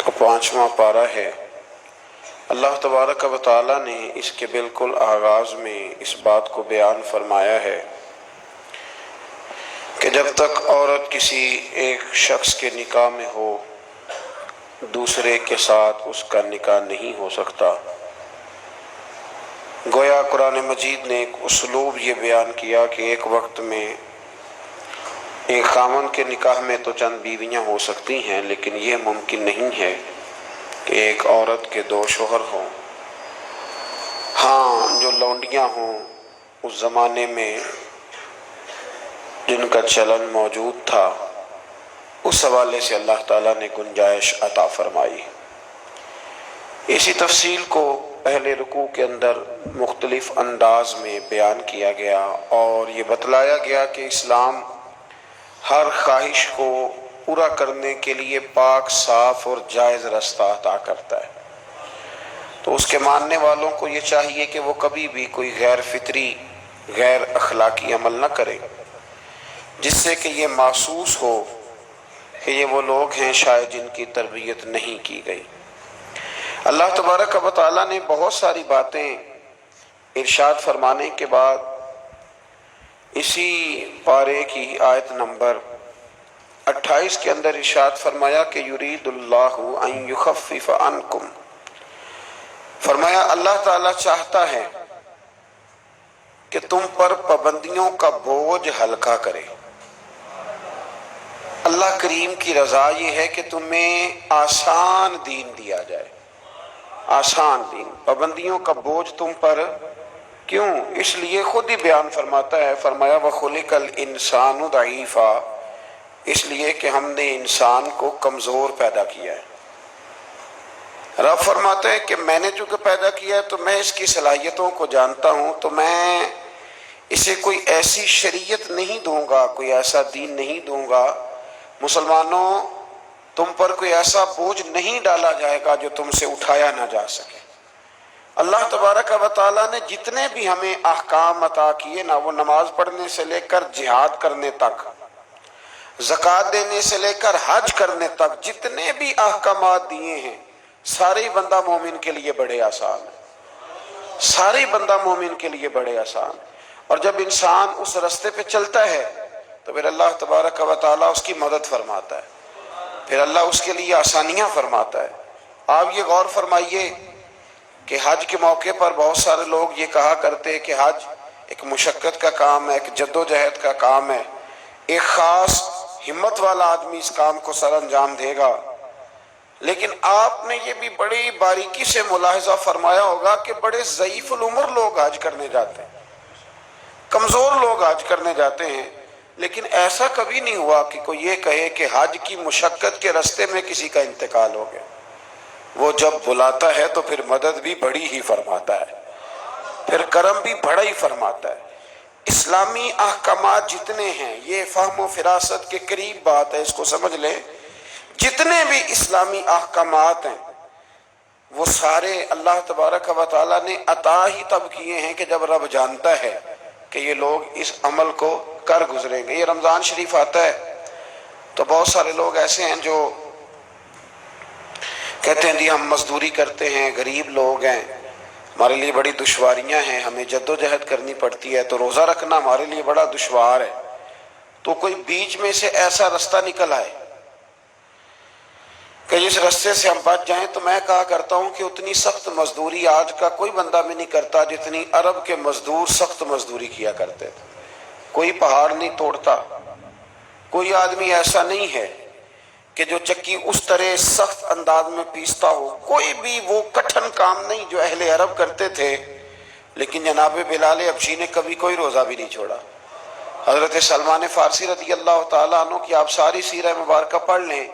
کا 5واں پارہ ہے۔ اللہ تبارک و تعالیٰ نے اس کے بالکل آغاز میں اس بات کو بیان فرمایا ہے کہ جب تک عورت کسی ایک شخص کے نکاح میں ہو دوسرے کے ساتھ اس کا نکاح نہیں ہو سکتا۔ گویا قرآن مجید نے ایک اسلوب یہ بیان کیا کہ ایک وقت میں ایک خاوند کے نکاح میں تو چند بیویاں ہو سکتی ہیں، لیکن یہ ممکن نہیں ہے کہ ایک عورت کے 2 شوہر ہوں۔ ہاں، جو لونڈیاں ہوں اس زمانے میں جن کا چلن موجود تھا، اس حوالے سے اللہ تعالیٰ نے گنجائش عطا فرمائی۔ اسی تفصیل کو پہلے رکوع کے اندر مختلف انداز میں بیان کیا گیا اور یہ بتلایا گیا کہ اسلام ہر خواہش کو پورا کرنے کے لیے پاک، صاف اور جائز رستہ عطا کرتا ہے۔ تو اس کے ماننے والوں کو یہ چاہیے کہ وہ کبھی بھی کوئی غیر فطری، غیر اخلاقی عمل نہ کرے، جس سے کہ یہ محسوس ہو کہ یہ وہ لوگ ہیں شاید جن کی تربیت نہیں کی گئی۔ اللہ تبارک و تعالیٰ نے بہت ساری باتیں ارشاد فرمانے کے بعد اسی پارے کی آیت نمبر 28 کے اندر ارشاد فرمایا کہ یرید اللہ ان یخفف عنکم، فرمایا اللہ تعالیٰ چاہتا ہے کہ تم پر پابندیوں کا بوجھ ہلکا کرے۔ اللہ کریم کی رضا یہ ہے کہ تمہیں آسان دین دیا جائے، آسان دین۔ پابندیوں کا بوجھ تم پر کیوں؟ اس لیے خود ہی بیان فرماتا ہے، فرمایا وَخُلِقَ الْإِنسَانُ ضَعِيفًا، اس لیے کہ ہم نے انسان کو کمزور پیدا کیا ہے۔ رب فرماتا ہے کہ میں نے چونکہ پیدا کیا ہے تو میں اس کی صلاحیتوں کو جانتا ہوں، تو میں اسے کوئی ایسی شریعت نہیں دوں گا، کوئی ایسا دین نہیں دوں گا، مسلمانوں تم پر کوئی ایسا بوجھ نہیں ڈالا جائے گا جو تم سے اٹھایا نہ جا سکے۔ اللہ تبارک و تعالیٰ نے جتنے بھی ہمیں احکام عطا کیے نا، وہ نماز پڑھنے سے لے کر جہاد کرنے تک، زکوٰۃ دینے سے لے کر حج کرنے تک، جتنے بھی احکامات دیے ہیں سارے ہی بندہ مومن کے لیے بڑے آسان ہیں، سارے ہی بندہ مومن کے لیے بڑے آسان ہیں۔ اور جب انسان اس رستے پہ چلتا ہے تو پھر اللہ تبارک و تعالیٰ اس کی مدد فرماتا ہے، پھر اللہ اس کے لیے آسانیاں فرماتا ہے۔ آپ یہ غور فرمائیے کہ حج کے موقع پر بہت سارے لوگ یہ کہا کرتے ہیں کہ حج ایک مشقت کا کام ہے، ایک جد و جہد کا کام ہے، ایک خاص ہمت والا آدمی اس کام کو سر انجام دے گا۔ لیکن آپ نے یہ بھی بڑی باریکی سے ملاحظہ فرمایا ہوگا کہ بڑے ضعیف العمر لوگ حج کرنے جاتے ہیں، کمزور لوگ حج کرنے جاتے ہیں، لیکن ایسا کبھی نہیں ہوا کہ کوئی یہ کہے کہ حج کی مشقت کے رستے میں کسی کا انتقال ہو گیا۔ وہ جب بلاتا ہے تو پھر مدد بھی بڑی ہی فرماتا ہے، پھر کرم بھی بڑا ہی فرماتا ہے۔ اسلامی احکامات جتنے ہیں، یہ فہم و فراست کے قریب بات ہے، اس کو سمجھ لیں، جتنے بھی اسلامی احکامات ہیں وہ سارے اللہ تبارک و تعالیٰ نے عطا ہی تب کیے ہیں کہ جب رب جانتا ہے کہ یہ لوگ اس عمل کو کر گزریں گے۔ یہ رمضان شریف آتا ہے تو بہت سارے لوگ ایسے ہیں جو کہتے ہیں جی ہم مزدوری کرتے ہیں، غریب لوگ ہیں، ہمارے لیے بڑی دشواریاں ہیں، ہمیں جد و جہد کرنی پڑتی ہے، تو روزہ رکھنا ہمارے لیے بڑا دشوار ہے۔ تو کوئی بیچ میں سے ایسا رستہ نکل آئے کہ جس رستے سے ہم بچ جائیں، تو میں کہا کرتا ہوں کہ اتنی سخت مزدوری آج کا کوئی بندہ بھی نہیں کرتا جتنی عرب کے مزدور سخت مزدوری کیا کرتے تھے۔ کوئی پہاڑ نہیں توڑتا، کوئی آدمی ایسا نہیں ہے کہ جو چکی اس طرح سخت انداز میں پیستا ہو، کوئی بھی وہ کٹھن کام نہیں جو اہل عرب کرتے تھے۔ لیکن جناب بلال حبشی نے کبھی کوئی روزہ بھی نہیں چھوڑا۔ حضرت سلمان فارسی رضی اللہ تعالیٰ عنہ کی آپ ساری سیرہ مبارکہ پڑھ لیں،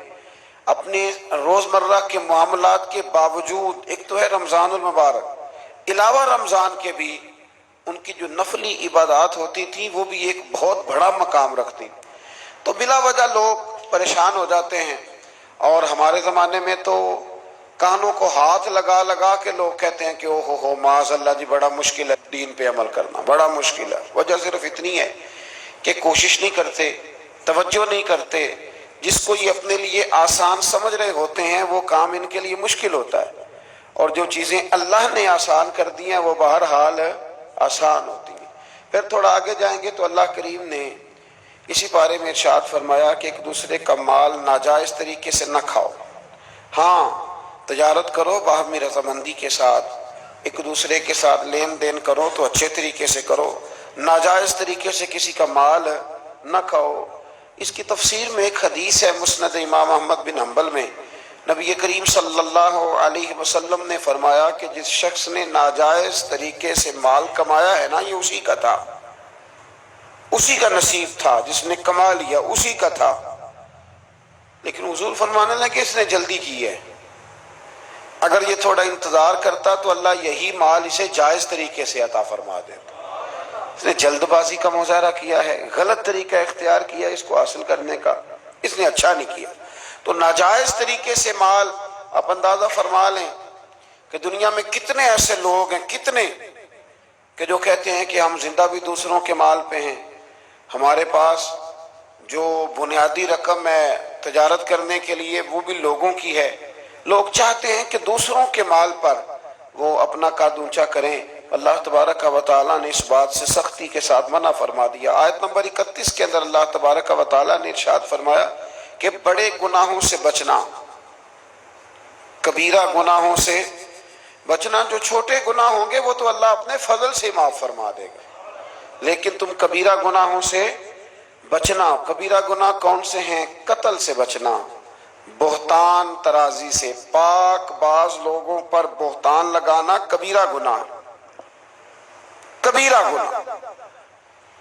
اپنے روزمرہ کے معاملات کے باوجود، ایک تو ہے رمضان المبارک، علاوہ رمضان کے بھی ان کی جو نفلی عبادات ہوتی تھی وہ بھی ایک بہت بڑا مقام رکھتی۔ تو بلا وجہ لوگ پریشان ہو جاتے ہیں، اور ہمارے زمانے میں تو کانوں کو ہاتھ لگا لگا کے لوگ کہتے ہیں کہ او ہو معاذ اللہ جی بڑا مشکل ہے دین پہ عمل کرنا، بڑا مشکل ہے۔ وجہ صرف اتنی ہے کہ کوشش نہیں کرتے، توجہ نہیں کرتے، جس کو یہ اپنے لیے آسان سمجھ رہے ہوتے ہیں وہ کام ان کے لیے مشکل ہوتا ہے، اور جو چیزیں اللہ نے آسان کر دی ہیں وہ بہرحال آسان ہوتی ہیں۔ پھر تھوڑا آگے جائیں گے تو اللہ کریم نے اسی بارے میں ارشاد فرمایا کہ ایک دوسرے کا مال ناجائز طریقے سے نہ کھاؤ۔ ہاں، تجارت کرو باہمی رضامندی کے ساتھ، ایک دوسرے کے ساتھ لین دین کرو تو اچھے طریقے سے کرو، ناجائز طریقے سے کسی کا مال نہ کھاؤ۔ اس کی تفسیر میں ایک حدیث ہے مسند امام احمد بن حنبل میں، نبی کریم صلی اللہ علیہ وسلم نے فرمایا کہ جس شخص نے ناجائز طریقے سے مال کمایا ہے نا، یہ اسی کا تھا، اسی کا نصیب تھا، جس نے کما لیا اسی کا تھا۔ لیکن حضور فرمانے لگے کہ اس نے جلدی کی ہے، اگر یہ تھوڑا انتظار کرتا تو اللہ یہی مال اسے جائز طریقے سے عطا فرما دیتا۔ اس نے جلد بازی کا مظاہرہ کیا ہے، غلط طریقہ اختیار کیا اس کو حاصل کرنے کا، اس نے اچھا نہیں کیا۔ تو ناجائز طریقے سے مال، آپ اندازہ فرما لیں کہ دنیا میں کتنے ایسے لوگ ہیں، کتنے کہ جو کہتے ہیں کہ ہم زندہ بھی دوسروں کے مال پہ ہیں، ہمارے پاس جو بنیادی رقم ہے تجارت کرنے کے لیے وہ بھی لوگوں کی ہے۔ لوگ چاہتے ہیں کہ دوسروں کے مال پر وہ اپنا قد اونچا کریں، اللہ تبارک و تعالیٰ نے اس بات سے سختی کے ساتھ منع فرما دیا۔ آیت نمبر 31 کے اندر اللہ تبارک و تعالیٰ نے ارشاد فرمایا کہ بڑے گناہوں سے بچنا، کبیرہ گناہوں سے بچنا۔ جو چھوٹے گناہ ہوں گے وہ تو اللہ اپنے فضل سے معاف فرما دے گا، لیکن تم کبیرہ گناہوں سے بچنا۔ کبیرہ گناہ کون سے ہیں؟ قتل سے بچنا، بہتان ترازی سے، پاک باز لوگوں پر بہتان لگانا کبیرہ گناہ، کبیرہ گناہ،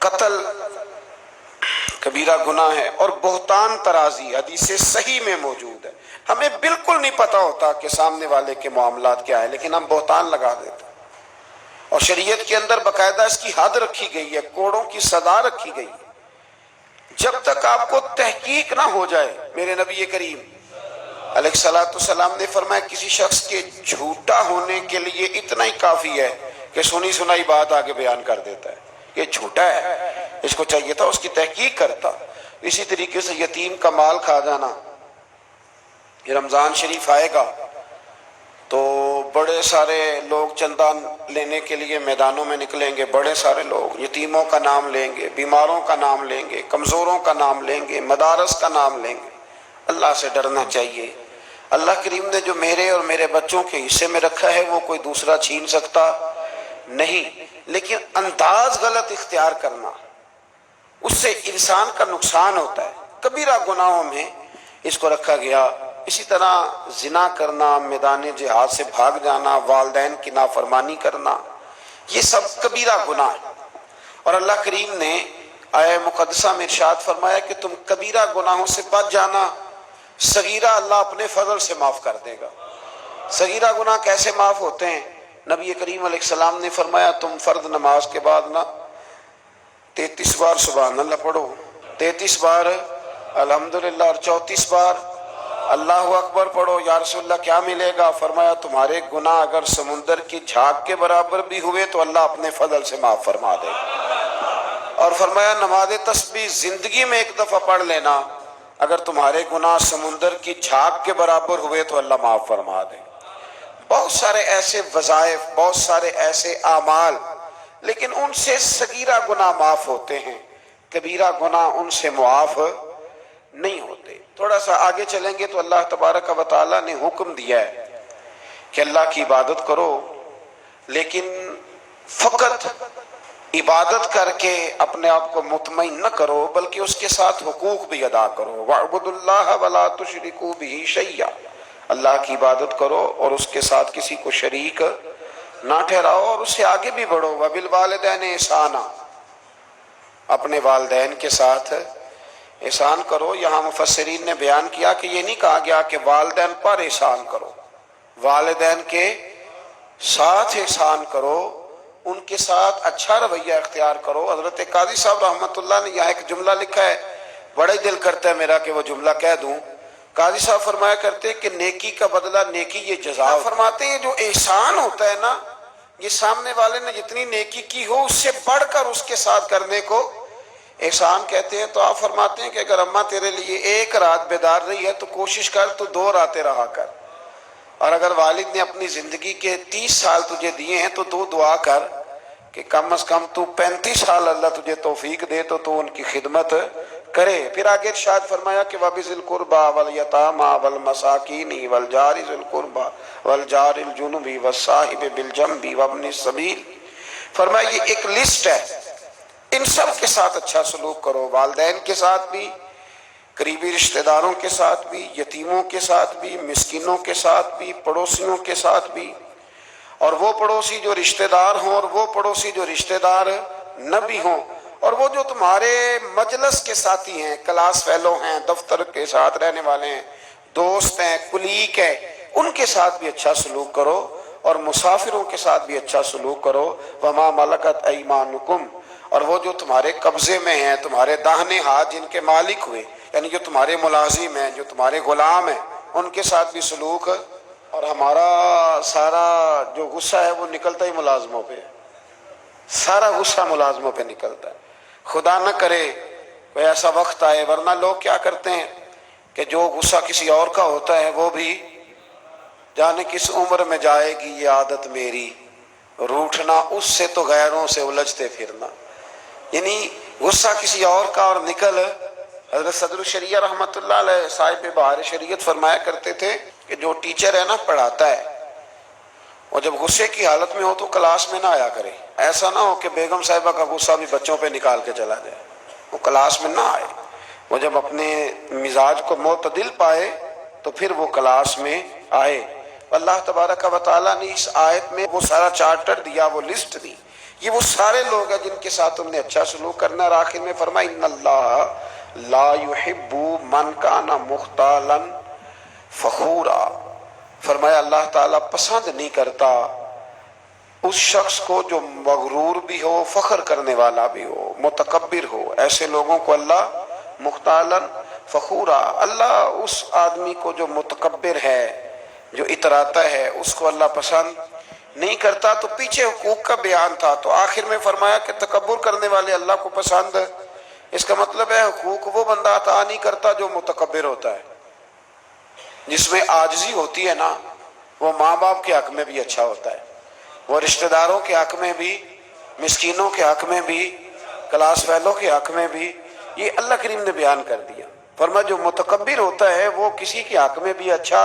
قتل کبیرہ گناہ ہے، اور بہتان ترازی حدیث صحیح میں موجود ہے۔ ہمیں بالکل نہیں پتا ہوتا کہ سامنے والے کے معاملات کیا ہے، لیکن ہم بہتان لگا دیتے ہیں، اور شریعت کے اندر باقاعدہ اس کی حد رکھی گئی ہے، کوڑوں کی سزا رکھی گئی ہے۔ جب تک آپ کو تحقیق نہ ہو جائے، میرے نبی کریم علیہ الصلوۃ والسلام نے فرمایا کسی شخص کے جھوٹا ہونے کے لیے اتنا ہی کافی ہے کہ سنی سنائی بات آگے بیان کر دیتا ہے، یہ جھوٹا ہے، اس کو چاہیے تھا اس کی تحقیق کرتا۔ اسی طریقے سے یتیم کا مال کھا جانا۔ یہ رمضان شریف آئے گا تو بڑے سارے لوگ چندہ لینے کے لیے میدانوں میں نکلیں گے، بڑے سارے لوگ یتیموں کا نام لیں گے، بیماروں کا نام لیں گے، کمزوروں کا نام لیں گے، مدارس کا نام لیں گے۔ اللہ سے ڈرنا چاہیے۔ اللہ کریم نے جو میرے اور میرے بچوں کے حصے میں رکھا ہے وہ کوئی دوسرا چھین سکتا نہیں، لیکن انداز غلط اختیار کرنا، اس سے انسان کا نقصان ہوتا ہے۔ کبیرہ گناہوں میں اس کو رکھا گیا۔ اسی طرح زنا کرنا، میدان جہاد سے بھاگ جانا، والدین کی نافرمانی کرنا، یہ سب کبیرہ گناہ ہے۔ اور اللہ کریم نے آیہ مقدسہ میں ارشاد فرمایا کہ تم کبیرہ گناہوں سے بچ جانا، صغیرہ اللہ اپنے فضل سے معاف کر دے گا۔ صغیرہ گناہ کیسے معاف ہوتے ہیں؟ نبی کریم علیہ السلام نے فرمایا تم فرض نماز کے بعد نا 33 بار سبحان اللہ پڑھو، 33 بار الحمدللہ، اور 34 بار اللہ اکبر پڑھو۔ یا رسول اللہ کیا ملے گا؟ فرمایا تمہارے گناہ اگر سمندر کی جھاگ کے برابر بھی ہوئے تو اللہ اپنے فضل سے معاف فرما دے گا۔ اور فرمایا نماز تسبیح زندگی میں ایک دفعہ پڑھ لینا، اگر تمہارے گناہ سمندر کی جھاگ کے برابر ہوئے تو اللہ معاف فرما دے گا۔ بہت سارے ایسے وظائف، بہت سارے ایسے اعمال، لیکن ان سے صغیرہ گناہ معاف ہوتے ہیں، کبیرہ گناہ ان سے معاف نہیں ہوتے۔ تھوڑا سا آگے چلیں گے تو اللہ تبارک و تعالیٰ نے حکم دیا ہے کہ اللہ کی عبادت کرو، لیکن فقط عبادت کر کے اپنے آپ کو مطمئن نہ کرو، بلکہ اس کے ساتھ حقوق بھی ادا کرو۔ وَاعْبُدُوا اللَّهَ وَلَا تُشْرِكُوا بِهِ شَيْئًا، اللہ کی عبادت کرو اور اس کے ساتھ کسی کو شریک نہ ٹھہراؤ، اور اس سے آگے بھی بڑھو۔ وَبِالْوَالِدَيْنِ إِحْسَانًا، اپنے والدین کے ساتھ احسان کرو۔ یہاں مفسرین نے بیان کیا کہ یہ نہیں کہا گیا کہ والدین پر احسان کرو، والدین کے ساتھ احسان کرو، ان کے ساتھ اچھا رویہ اختیار کرو۔ حضرت قاضی صاحب رحمۃ اللہ نے یہاں ایک جملہ لکھا ہے، بڑا ہی دل کرتا ہے میرا کہ وہ جملہ کہہ دوں۔ قاضی صاحب فرمایا کرتے کہ نیکی کا بدلہ نیکی یہ جزا۔ فرماتے ہیں جو احسان ہوتا ہے نا، یہ سامنے والے نے جتنی نیکی کی ہو اس سے بڑھ کر اس کے ساتھ کرنے کو احسان کہتے ہیں تو آپ فرماتے ہیں کہ اگر اماں تیرے لیے ایک رات بیدار رہی ہے تو کوشش کر تو 2 راتیں رہا کر، اور اگر والد نے اپنی زندگی کے 30 سال تجھے دیے ہیں تو دعا کر کہ کم از کم تو 35 سال اللہ تجھے توفیق دے تو ان کی خدمت کرے۔ پھر آگے ارشاد فرمایا کہ وَبِذِي الْقُرْبَى وَالْيَتَامَى وَالْمَسَاكِينِ وَالْجَارِ ذِي الْقُرْبَى وَالْجَارِ الْجُنُبِ وَالصَّاحِبِ بِالْجَنبِ وَابْنِ السَّبِيلِ، فرمایا یہ ایک لسٹ ہے، ان سب کے ساتھ اچھا سلوک کرو، والدین کے ساتھ بھی، قریبی رشتہ داروں کے ساتھ بھی، یتیموں کے ساتھ بھی، مسکینوں کے ساتھ بھی، پڑوسیوں کے ساتھ بھی، اور وہ پڑوسی جو رشتہ دار ہوں اور وہ پڑوسی جو رشتہ دار نہ بھی ہوں، اور وہ جو تمہارے مجلس کے ساتھی ہیں، کلاس فیلو ہیں، دفتر کے ساتھ رہنے والے ہیں، دوست ہیں، کلیگ ہیں، ان کے ساتھ بھی اچھا سلوک کرو، اور مسافروں کے ساتھ بھی اچھا سلوک کرو۔ وَمَا مَلَكَتْ أَيْمَانُكُمْ، اور وہ جو تمہارے قبضے میں ہیں، تمہارے داہنے ہاتھ جن کے مالک ہوئے، یعنی جو تمہارے ملازم ہیں، جو تمہارے غلام ہیں، ان کے ساتھ بھی سلوک۔ اور ہمارا سارا جو غصہ ہے وہ نکلتا ہی ملازموں پہ، سارا غصہ ملازموں پہ نکلتا ہے۔ خدا نہ کرے کوئی ایسا وقت آئے، ورنہ لوگ کیا کرتے ہیں کہ جو غصہ کسی اور کا ہوتا ہے وہ بھی جانے کس عمر میں جائے گی یہ عادت میری، روٹھنا اس سے تو غیروں سے الجھتے پھرنا، یعنی غصہ کسی اور کا اور نکل۔ حضرت صدر الشریعہ رحمۃ اللہ علیہ صاحب بہار شریعت فرمایا کرتے تھے کہ جو ٹیچر ہے نا پڑھاتا ہے، وہ جب غصے کی حالت میں ہو تو کلاس میں نہ آیا کرے، ایسا نہ ہو کہ بیگم صاحبہ کا غصہ بھی بچوں پہ نکال کے چلا جائے، وہ کلاس میں نہ آئے، وہ جب اپنے مزاج کو معتدل پائے تو پھر وہ کلاس میں آئے۔ اللہ تبارک و تعالیٰ نے اس آیت میں وہ سارا چارٹر دیا، وہ لسٹ دی، یہ وہ سارے لوگ ہیں جن کے ساتھ تم نے اچھا سلوک کرنا ہے۔ اور آخر میں فرمایا ان اللہ لا يحب من کان مختالا فخورا، فرمایا اللہ تعالیٰ پسند نہیں کرتا اس شخص کو جو مغرور بھی ہو، فخر کرنے والا بھی ہو، متکبر ہو، ایسے لوگوں کو اللہ مختالا فخورا، اللہ اس آدمی کو جو متکبر ہے، جو اتراتا ہے، اس کو اللہ پسند نہیں کرتا۔ تو پیچھے حقوق کا بیان تھا، تو آخر میں فرمایا کہ تکبر کرنے والے اللہ کو پسند، اس کا مطلب ہے حقوق وہ بندہ عطا نہیں کرتا جو متکبر ہوتا ہے، جس میں عاجزی ہوتی ہے نا، وہ ماں باپ کے حق میں بھی اچھا ہوتا ہے، وہ رشتہ داروں کے حق میں بھی، مسکینوں کے حق میں بھی، کلاس فیلو کے حق میں بھی، یہ اللہ کریم نے بیان کر دیا۔ فرمایا جو متکبر ہوتا ہے وہ کسی کے حق میں بھی اچھا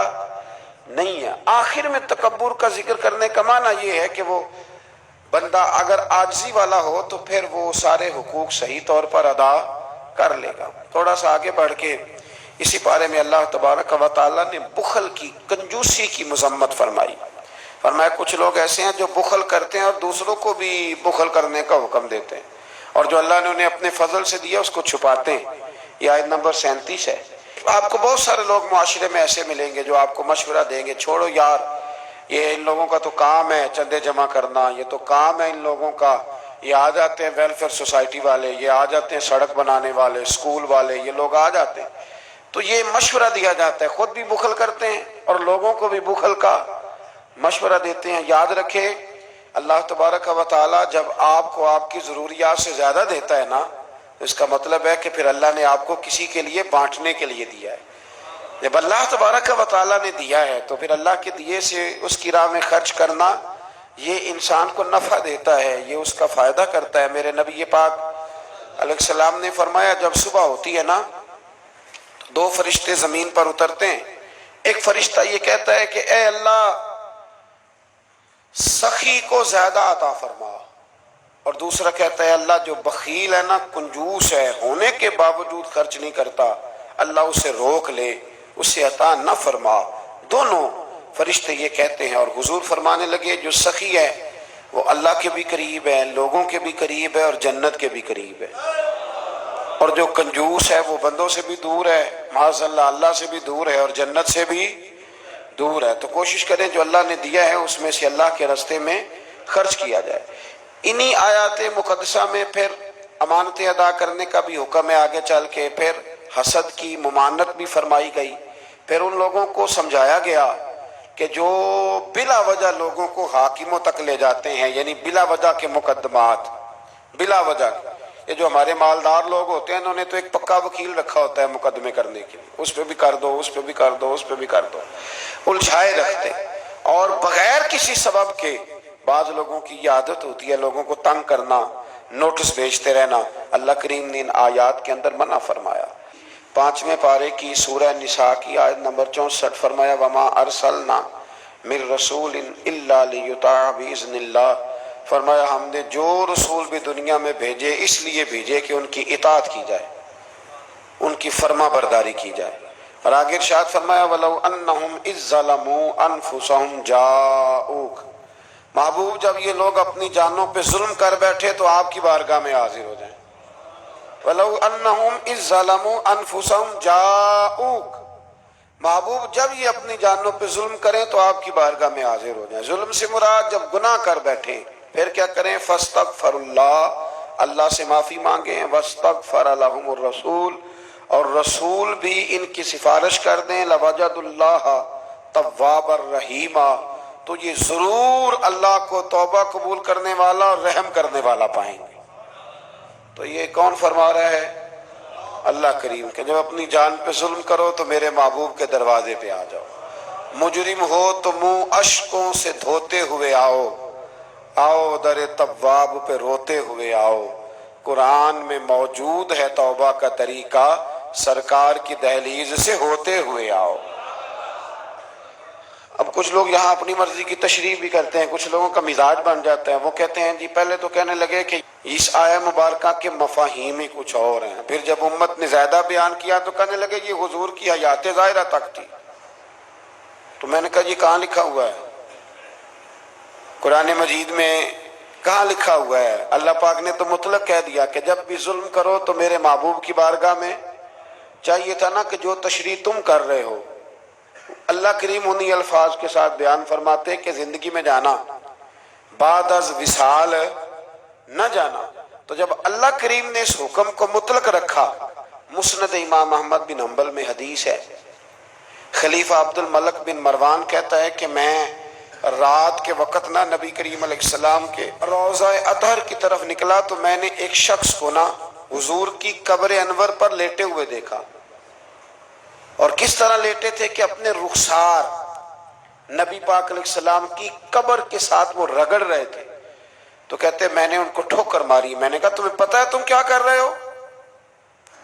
نہیں ہے۔ آخر میں تکبر کا ذکر کرنے کا معنی یہ ہے کہ وہ بندہ اگر عاجزی والا ہو تو پھر وہ سارے حقوق صحیح طور پر ادا کر لے گا۔ تھوڑا سا آگے بڑھ کے اسی بارے میں اللہ تبارک و تعالیٰ نے بخل کی، کنجوسی کی مذمت فرمائی۔ فرمایا کچھ لوگ ایسے ہیں جو بخل کرتے ہیں اور دوسروں کو بھی بخل کرنے کا حکم دیتے ہیں، اور جو اللہ نے انہیں اپنے فضل سے دیا اس کو چھپاتے ہیں۔ یہ آیت نمبر 37 ہے۔ آپ کو بہت سارے لوگ معاشرے میں ایسے ملیں گے جو آپ کو مشورہ دیں گے، چھوڑو یار، یہ ان لوگوں کا تو کام ہے چندے جمع کرنا، یہ تو کام ہے ان لوگوں کا، یہ آ جاتے ہیں ویلفیئر سوسائٹی والے، یہ آ جاتے ہیں سڑک بنانے والے، اسکول والے، یہ لوگ آ جاتے ہیں، تو یہ مشورہ دیا جاتا ہے، خود بھی بخل کرتے ہیں اور لوگوں کو بھی بخل کا مشورہ دیتے ہیں۔ یاد رکھے اللہ تبارک و تعالیٰ جب آپ کو آپ کی ضروریات سے زیادہ دیتا ہے نا، اس کا مطلب ہے کہ پھر اللہ نے آپ کو کسی کے لیے بانٹنے کے لیے دیا ہے۔ جب اللہ تبارک و تعالیٰ نے دیا ہے تو پھر اللہ کے دیے سے اس کی راہ میں خرچ کرنا یہ انسان کو نفع دیتا ہے، یہ اس کا فائدہ کرتا ہے۔ میرے نبی پاک علیہ السلام نے فرمایا جب صبح ہوتی ہے نا تو 2 فرشتے زمین پر اترتے ہیں، ایک فرشتہ یہ کہتا ہے کہ اے اللہ سخی کو زیادہ عطا فرما، اور دوسرا کہتا ہے اللہ جو بخیل ہے نا، کنجوس ہے، ہونے کے باوجود خرچ نہیں کرتا، اللہ اسے روک لے، اسے عطا نہ فرما۔ دونوں فرشتے یہ کہتے ہیں، اور حضور فرمانے لگے جو سخی ہے وہ اللہ کے بھی قریب ہے، لوگوں کے بھی قریب ہے، اور جنت کے بھی قریب ہے، اور جو کنجوس ہے وہ بندوں سے بھی دور ہے، معاذ اللہ اللہ سے بھی دور ہے، اور جنت سے بھی دور ہے۔ تو کوشش کریں جو اللہ نے دیا ہے اس میں سے اللہ کے راستے میں خرچ کیا جائے۔ انہی آیات مقدسہ میں پھر امانتیں ادا کرنے کا بھی حکم ہے، آگے چل کے پھر حسد کی ممانعت بھی فرمائی گئی، پھر ان لوگوں کو سمجھایا گیا کہ جو بلا وجہ لوگوں کو حاکموں تک لے جاتے ہیں، یعنی بلا وجہ کے مقدمات، بلا وجہ یہ جو ہمارے مالدار لوگ ہوتے ہیں انہوں نے تو ایک پکا وکیل رکھا ہوتا ہے مقدمے کرنے کے لیے، اس پہ بھی کر دو، اس پہ بھی کر دو، اس پہ بھی کر دو، الجھائے رکھتے ہیں۔ اور بغیر کسی سبب کے بعض لوگوں کی یہ عادت ہوتی ہے لوگوں کو تنگ کرنا، نوٹس بھیجتے رہنا۔ اللہ کریم نے ان آیات کے اندر منع فرمایا۔ 5ویں پارے کی سورہ نساء کی آیت نمبر 64 فرمایا وما ارسلنا من رسول الا لیطاع باذن اللہ، فرمایا ہم نے جو رسول بھی دنیا میں بھیجے اس لیے بھیجے کہ ان کی اطاعت کی جائے، ان کی فرما برداری کی جائے۔ اور آگے ارشاد فرمایا وَلَوْ أَنَّهُمْ إِذ ظَّلَمُوا أَنفُسَهُمْ جَاءُوكَ، محبوب جب یہ لوگ اپنی جانوں پہ ظلم کر بیٹھے تو آپ کی بارگاہ میں حاضر ہو جائیں۔ وَلَوْ أَنَّهُمْ إِذ ظَّلَمُوا أَنفُسَهُمْ جَاءُوكَ، محبوب جب یہ اپنی جانوں پہ ظلم کریں تو آپ کی بارگاہ میں حاضر ہو جائیں۔ ظلم سے مراد جب گناہ کر بیٹھیں پھر کیا کریں؟ فَاسْتَغْفَرُ اللَّهَ، اللہ سے معافی مانگیں، وَاسْتَغْفَرَ لَهُمُ الرَّسُولُ، اور رسول بھی ان کی سفارش کر دیں، لَوَجَدُ اللَّهَ تَوَّابًا رَحِيمًا، تو یہ ضرور اللہ کو توبہ قبول کرنے والا اور رحم کرنے والا پائیں گے۔ تو یہ کون فرما رہا ہے؟ اللہ کریم کہ جب اپنی جان پہ ظلم کرو تو میرے محبوب کے دروازے پہ آ جاؤ۔ مجرم ہو تو منہ اشکوں سے دھوتے ہوئے آؤ، آؤ در تواب پہ روتے ہوئے آؤ۔ قرآن میں موجود ہے توبہ کا طریقہ، سرکار کی دہلیز سے ہوتے ہوئے آؤ۔ اب کچھ لوگ یہاں اپنی مرضی کی تشریح بھی کرتے ہیں، کچھ لوگوں کا مزاج بن جاتا ہے، وہ کہتے ہیں جی پہلے تو کہنے لگے کہ اس آیہ مبارکہ کے مفاہیم ہی کچھ اور ہیں، پھر جب امت نے زیادہ بیان کیا تو کہنے لگے یہ حضور کی حیات ظاہرہ تک تھی۔ تو میں نے کہا یہ کہاں لکھا ہوا ہے؟ قرآن مجید میں کہاں لکھا ہوا ہے؟ اللہ پاک نے تو مطلق کہہ دیا کہ جب بھی ظلم کرو تو میرے محبوب کی بارگاہ میں، چاہیے تھا نا کہ جو تشریح تم کر رہے ہو۔ اللہ کریم انہی الفاظ کے ساتھ بیان فرماتے کہ زندگی میں جانا بعد از وصال نہ جانا۔ تو جب اللہ کریم نے اس حکم کو مطلق رکھا، مسند امام احمد بن حنبل میں حدیث ہے، خلیفہ عبد الملک بن مروان کہتا ہے کہ میں رات کے وقت نہ نبی کریم علیہ السلام کے روضہ اطہر کی طرف نکلا تو میں نے ایک شخص کو نا حضور کی قبر انور پر لیٹے ہوئے دیکھا، اور کس طرح لیٹے تھے کہ اپنے رخسار نبی پاک علیہ السلام کی قبر کے ساتھ وہ رگڑ رہے تھے۔ تو کہتے میں نے ان کو ٹھوکر ماری، میں نے کہا تمہیں پتہ ہے تم کیا کر رہے ہو؟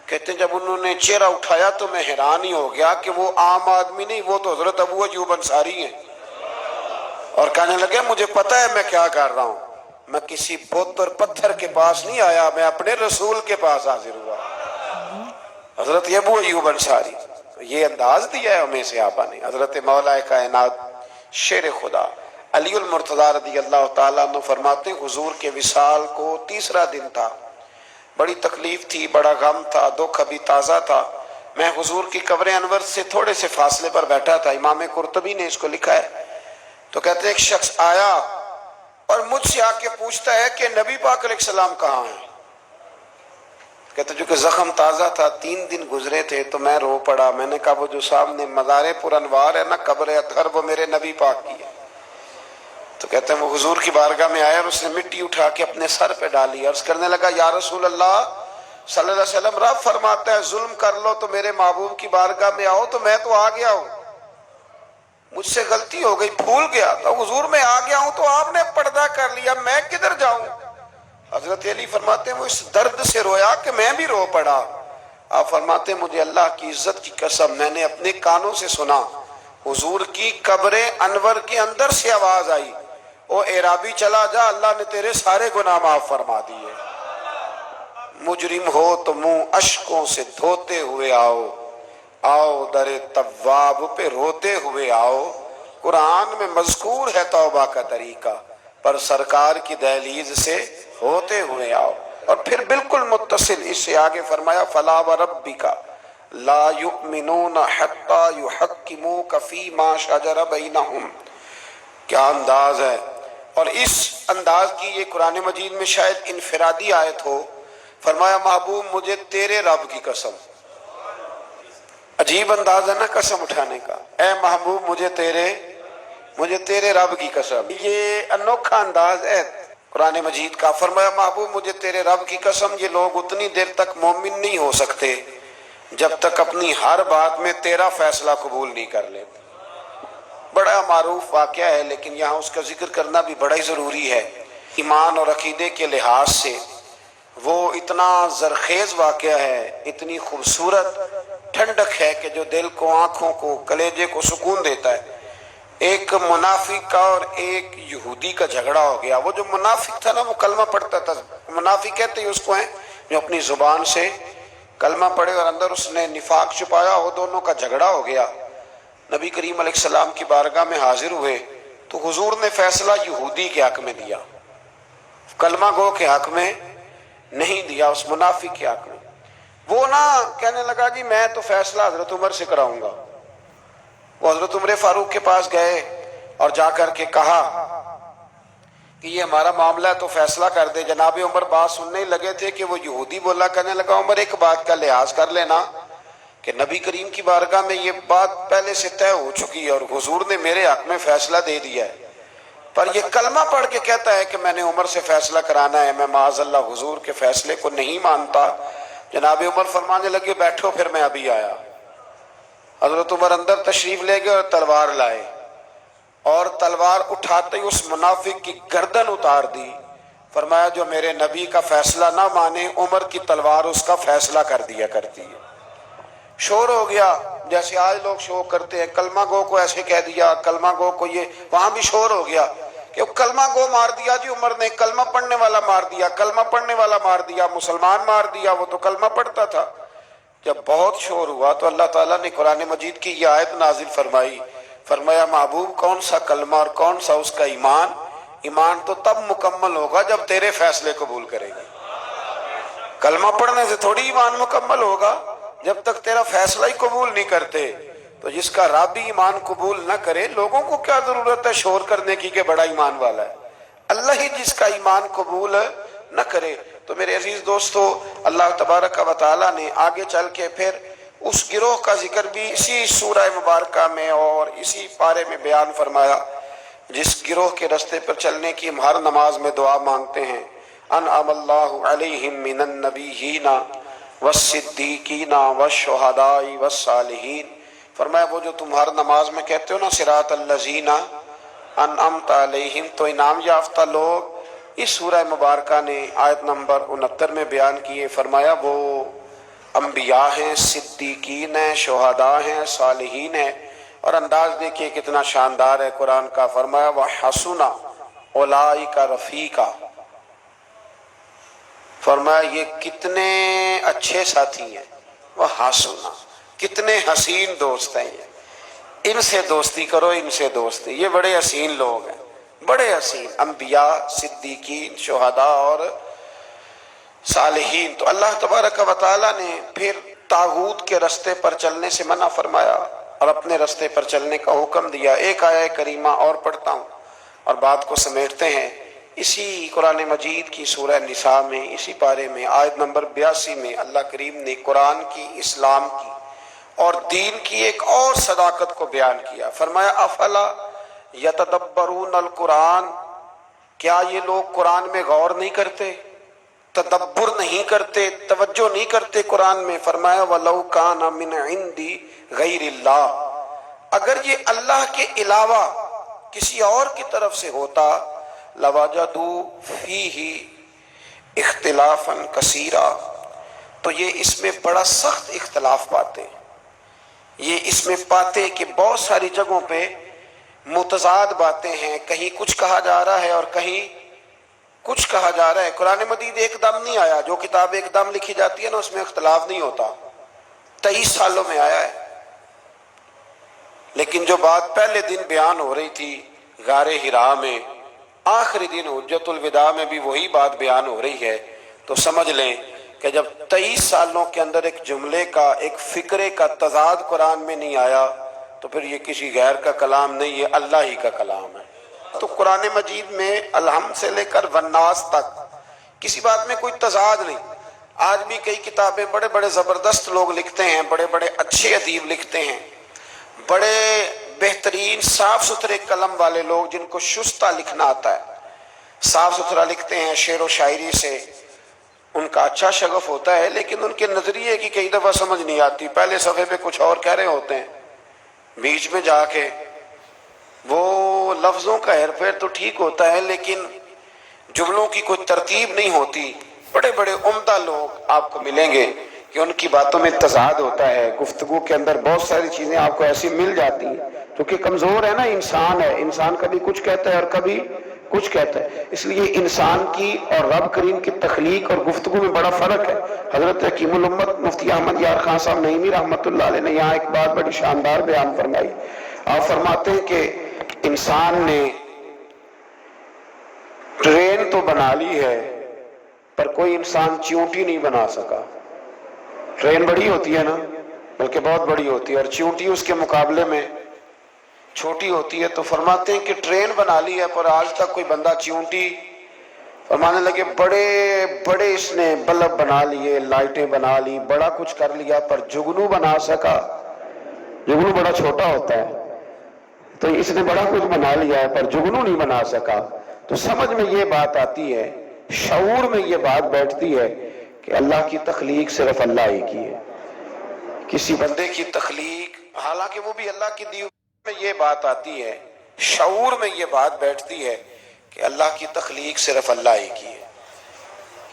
کہتے جب انہوں نے چہرہ اٹھایا تو میں حیران ہی ہو گیا کہ وہ عام آدمی نہیں، وہ تو حضرت ابو ایوب انصاری ہیں، اور کہنے لگے مجھے پتہ ہے میں کیا کر رہا ہوں، میں کسی بت اور پتھر کے پاس نہیں آیا، میں اپنے رسول کے پاس حاضر ہوا، حضرت ابو ایوب انصاری۔ یہ انداز دیا ہے ہمیں صحابہ نے۔ حضرت مولا کائنات شیر خدا علی المرتضیٰ رضی اللہ تعالیٰ عنہ فرماتے ہیں حضور کے وصال کو تیسرا دن تھا، بڑی تکلیف تھی، بڑا غم تھا، دکھ ابھی تازہ تھا، میں حضور کی قبر انور سے تھوڑے سے فاصلے پر بیٹھا تھا، امام قرطبی نے اس کو لکھا ہے۔ تو کہتے ہیں ایک شخص آیا اور مجھ سے آ کے پوچھتا ہے کہ نبی پاک علیہ السلام کہاں ہیں؟ کہتے جو کہ زخم تازہ تھا، 3 دن گزرے تھے، تو میں رو پڑا، میں نے کہا وہ جو سامنے مزار پر انوار ہے نا قبر اطہر، وہ میرے نبی پاک کی ہے۔ تو کہتے ہیں وہ حضور کی بارگاہ میں آیا اور اس نے مٹی اٹھا کے اپنے سر پہ ڈالی، عرض کرنے لگا یا رسول اللہ صلی اللہ علیہ وسلم، رب فرماتا ہے ظلم کر لو تو میرے محبوب کی بارگاہ میں آؤ، تو میں تو آ گیا ہوں، مجھ سے غلطی ہو گئی، بھول گیا تو حضور میں آ گیا ہوں، تو آپ نے پردہ کر لیا، میں کدھر جاؤں؟ حضرت علی فرماتے ہیں وہ اس درد سے رویا کہ میں بھی رو پڑا۔ آپ فرماتے ہیں مجھے اللہ کی عزت کی قسم میں نے اپنے کانوں سے سنا، حضور کی قبر انور کے اندر سے آواز آئی، او اعرابی چلا جا، اللہ نے تیرے سارے گناہ معاف فرما دیے۔ مجرم ہو تو منہ اشکوں سے دھوتے ہوئے آؤ، آؤ در تواب پہ روتے ہوئے آؤ۔ قرآن میں مذکور ہے توبہ کا طریقہ، پر سرکار کی دہلیز سے ہوتے ہوئے آؤ۔ اور پھر بالکل متصل اس سے آگے فرمایا فلا وربک لا یؤمنون حتی یحکموک فیما شجر بینہم۔ کیا انداز ہے! اور اس انداز کی یہ قرآن مجید میں شاید انفرادی آیت ہو۔ فرمایا محبوب مجھے تیرے رب کی قسم، عجیب انداز ہے نا قسم اٹھانے کا، اے محبوب مجھے تیرے رب کی قسم، یہ انوکھا انداز ہے۔ قرآن مجید کا، فرمایا محبوب مجھے تیرے رب کی قسم یہ لوگ اتنی دیر تک مومن نہیں ہو سکتے جب تک اپنی ہر بات میں تیرا فیصلہ قبول نہیں کر لیتے۔ بڑا معروف واقعہ ہے لیکن یہاں اس کا ذکر کرنا بھی بڑا ہی ضروری ہے۔ ایمان اور عقیدے کے لحاظ سے وہ اتنا زرخیز واقعہ ہے، اتنی خوبصورت ٹھنڈک ہے کہ جو دل کو، آنکھوں کو، کلیجے کو سکون دیتا ہے۔ ایک منافق کا اور ایک یہودی کا جھگڑا ہو گیا۔ وہ جو منافق تھا نا وہ کلمہ پڑھتا تھا، منافق کہتے ہیں اس کو ہیں جو اپنی زبان سے کلمہ پڑھے اور اندر اس نے نفاق چھپایا، وہ دونوں کا جھگڑا ہو گیا۔ نبی کریم علیہ السلام کی بارگاہ میں حاضر ہوئے تو حضور نے فیصلہ یہودی کے حق میں دیا، کلمہ گو کے حق میں نہیں دیا، اس منافق کے حق میں۔ وہ نہ کہنے لگا جی میں تو فیصلہ حضرت عمر سے کراؤں گا۔ وہ حضرت عمر فاروق کے پاس گئے اور جا کر کے کہا کہ یہ ہمارا معاملہ ہے تو فیصلہ کر دے۔ جناب عمر بات سننے لگے تھے کہ وہ یہودی بولا، کہنے لگا عمر ایک بات کا لحاظ کر لینا کہ نبی کریم کی بارگاہ میں یہ بات پہلے سے طے ہو چکی ہے اور حضور نے میرے حق میں فیصلہ دے دیا ہے، پر یہ کلمہ پڑھ کے کہتا ہے کہ میں نے عمر سے فیصلہ کرانا ہے، میں معاذ اللہ حضور کے فیصلے کو نہیں مانتا۔ جناب عمر فرمانے لگے بیٹھو پھر میں ابھی آیا۔ حضرت عمر اندر تشریف لے گئے اور تلوار لائے، اور تلوار اٹھاتے ہی اس منافق کی گردن اتار دی۔ فرمایا جو میرے نبی کا فیصلہ نہ مانے، عمر کی تلوار اس کا فیصلہ کر دیا کرتی ہے۔ شور ہو گیا جیسے آج لوگ شور کرتے ہیں، کلمہ گو کو ایسے کہہ دیا، کلمہ گو کو یہ، وہاں بھی شور ہو گیا کہ کلمہ گو مار دیا جی عمر نے، کلمہ پڑھنے والا مار دیا، کلمہ پڑھنے والا مار دیا، مسلمان مار دیا، وہ تو کلمہ پڑھتا تھا۔ جب بہت شور ہوا تو اللہ تعالیٰ نے قرآن مجید کی یہ آیت نازل فرمائی، فرمایا محبوب کون سا کلمہ اور کون سا اس کا ایمان؟ ایمان تو تب مکمل ہوگا جب تیرے فیصلے قبول کرے گا۔ کلمہ پڑھنے سے تھوڑی ایمان مکمل ہوگا، جب تک تیرا فیصلہ ہی قبول نہیں کرتے۔ تو جس کا رب ہی ایمان قبول نہ کرے، لوگوں کو کیا ضرورت ہے شور کرنے کی کہ بڑا ایمان والا ہے؟ اللہ ہی جس کا ایمان قبول نہ کرے۔ تو میرے عزیز دوستو، اللہ تبارک و تعالیٰ نے آگے چل کے پھر اس گروہ کا ذکر بھی اسی سورہ مبارکہ میں اور اسی پارے میں بیان فرمایا جس گروہ کے رستے پر چلنے کی ہم ہر نماز میں دعا مانگتے ہیں، انعم اللہ علیہم من النبیین والصدیقین والشہداء والصالحین۔ فرمایا وہ جو تم ہر نماز میں کہتے ہو نا صراط الذین انعمت علیہم، تو انعام یافتہ لوگ اس سورہ مبارکہ نے آیت نمبر 69 میں بیان کیے۔ فرمایا وہ انبیاء ہیں، صدیقین ہیں، شہداء ہیں، صالحین ہیں، اور انداز دیکھیے کتنا شاندار ہے قرآن کا۔ فرمایا وَحَسُنَ أُولَئِكَ رَفِیقًا، فرمایا یہ کتنے اچھے ساتھی ہیں، وَحَسُنَ کتنے حسین دوست ہیں، ان سے دوستی کرو، ان سے دوستی، یہ بڑے حسین لوگ ہیں، بڑے حسین انبیاء، صدیقین، شہداء اور صالحین۔ تو اللہ تبارک و تعالیٰ نے پھر طاغوت کے رستے پر چلنے سے منع فرمایا اور اپنے رستے پر چلنے کا حکم دیا۔ ایک آیہ کریمہ اور پڑھتا ہوں اور بات کو سمیٹتے ہیں۔ اسی قرآن مجید کی سورہ نساء میں، اسی پارے میں آیت نمبر 82 میں اللہ کریم نے قرآن کی، اسلام کی اور دین کی ایک اور صداقت کو بیان کیا۔ فرمایا افلا یتدبرون القرآن، کیا یہ لوگ قرآن میں غور نہیں کرتے، تدبر نہیں کرتے، توجہ نہیں کرتے قرآن میں؟ فرمایا وَلَوْ كَانَ مِنْ عِنْدِ غَيْرِ اللَّهِ، اگر یہ اللہ کے علاوہ کسی اور کی طرف سے ہوتا لَوَجَدُوا فِيهِ اختلافاً كَثِيرًا، تو یہ اس میں بڑا سخت اختلاف پاتے، یہ اس میں پاتے کہ بہت ساری جگہوں پہ متضاد باتیں ہیں، کہیں کچھ کہا جا رہا ہے اور کہیں کچھ کہا جا رہا ہے۔ قرآن مجید ایک دم نہیں آیا، جو کتاب ایک دم لکھی جاتی ہے نا اس میں اختلاف نہیں ہوتا، 23 سالوں میں آیا ہے۔ لیکن جو بات پہلے دن بیان ہو رہی تھی غار حرا میں، آخری دن حجت الوداع میں بھی وہی بات بیان ہو رہی ہے، تو سمجھ لیں کہ جب 23 سالوں کے اندر ایک جملے کا، ایک فکرے کا تضاد قرآن میں نہیں آیا تو پھر یہ کسی غیر کا کلام نہیں، یہ اللہ ہی کا کلام ہے۔ تو قرآن مجید میں الحمد سے لے کر والناس تک کسی بات میں کوئی تضاد نہیں۔ آج بھی کئی کتابیں بڑے بڑے زبردست لوگ لکھتے ہیں، بڑے بڑے اچھے ادیب لکھتے ہیں، بڑے بہترین صاف ستھرے قلم والے لوگ جن کو شستہ لکھنا آتا ہے، صاف ستھرا لکھتے ہیں، شعر و شاعری سے ان کا اچھا شغف ہوتا ہے، لیکن ان کے نظریے کی کئی دفعہ سمجھ نہیں آتی۔ پہلے صفحے پہ کچھ اور کہہ رہے ہوتے ہیں، بیچ میں جا کے وہ لفظوں کا ہیر پھیر تو ٹھیک ہوتا ہے، لیکن جملوں کی کوئی ترتیب نہیں ہوتی۔ بڑے بڑے عمدہ لوگ آپ کو ملیں گے کہ ان کی باتوں میں تضاد ہوتا ہے، گفتگو کے اندر بہت ساری چیزیں آپ کو ایسی مل جاتی ہیں، کیونکہ کمزور ہے نا، انسان ہے، انسان کبھی کچھ کہتا ہے اور کبھی کچھ کہتا ہے۔ اس لیے انسان کی اور رب کریم کی تخلیق اور گفتگو میں بڑا فرق ہے۔ حضرت حکیم الامت مفتی احمد یار خان صاحب نعیمی رحمۃ اللہ علیہ نے یہاں ایک بات بڑی شاندار بیان فرمائی۔ آپ فرماتے ہیں کہ انسان نے ٹرین تو بنا لی ہے پر کوئی انسان چیونٹی نہیں بنا سکا۔ ٹرین بڑی ہوتی ہے نا، بلکہ بہت بڑی ہوتی ہے، اور چیونٹی اس کے مقابلے میں چھوٹی ہوتی ہے۔ تو فرماتے ہیں کہ ٹرین بنا لی ہے پر آج تک کوئی بندہ چیونٹی، فرمانے لگے بڑے بڑے اس نے بلب بنا لیے، لائٹیں بنا لی، بڑا کچھ کر لیا، پر جگنو بنا سکا؟ جگنو بڑا چھوٹا ہوتا ہے، تو اس نے بڑا کچھ بنا لیا ہے پر جگنو نہیں بنا سکا۔ تو سمجھ میں یہ بات آتی ہے، شعور میں یہ بات بیٹھتی ہے کہ اللہ کی تخلیق صرف اللہ ہی کی ہے۔ کسی بندے کی تخلیق، حالانکہ وہ بھی اللہ کی دی ہوئی، میں یہ بات آتی ہے، شعور میں یہ بات بیٹھتی ہے کہ اللہ کی تخلیق صرف اللہ ہی کی ہے۔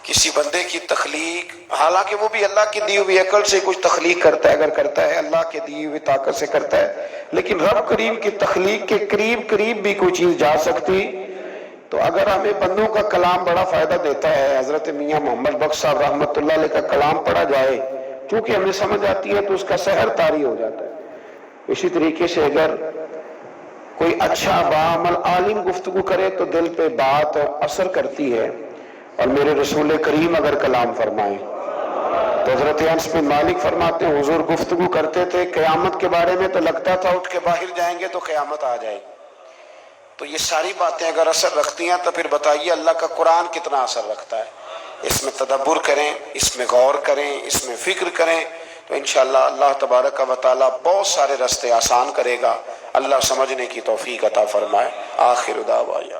کسی بندے کی تخلیق، حالانکہ وہ بھی اللہ کی دی ہوئی عقل سے کچھ تخلیق کرتا ہے، اگر کرتا ہے اللہ کی دی ہوئی طاقت سے کرتا ہے، لیکن رب کریم کی تخلیق کے قریب قریب بھی کوئی چیز جا سکتی۔ تو اگر ہمیں بندوں کا کلام بڑا فائدہ دیتا ہے، حضرت میاں محمد بخش صاحب رحمۃ اللہ علیہ کا کلام پڑھا جائے، چونکہ ہمیں سمجھ آتی ہے تو اس کا سحر طاری ہو جاتا ہے۔ اسی طریقے سے اگر کوئی اچھا باعمل عالم گفتگو کرے تو دل پہ بات اثر کرتی ہے، اور میرے رسول کریم اگر کلام فرمائیں تو حضرت انس بن مالک فرماتے ہیں حضور گفتگو کرتے تھے قیامت کے بارے میں تو لگتا تھا اٹھ کے باہر جائیں گے تو قیامت آ جائے گی۔ تو یہ ساری باتیں اگر اثر رکھتی ہیں تو پھر بتائیے اللہ کا قرآن کتنا اثر رکھتا ہے۔ اس میں تدبر کریں، اس میں غور کریں، اس میں فکر کریں، تو انشاءاللہ اللہ تبارک و تعالیٰ بہت سارے راستے آسان کرے گا۔ اللہ سمجھنے کی توفیق عطا فرمائے۔ آخر دعوانا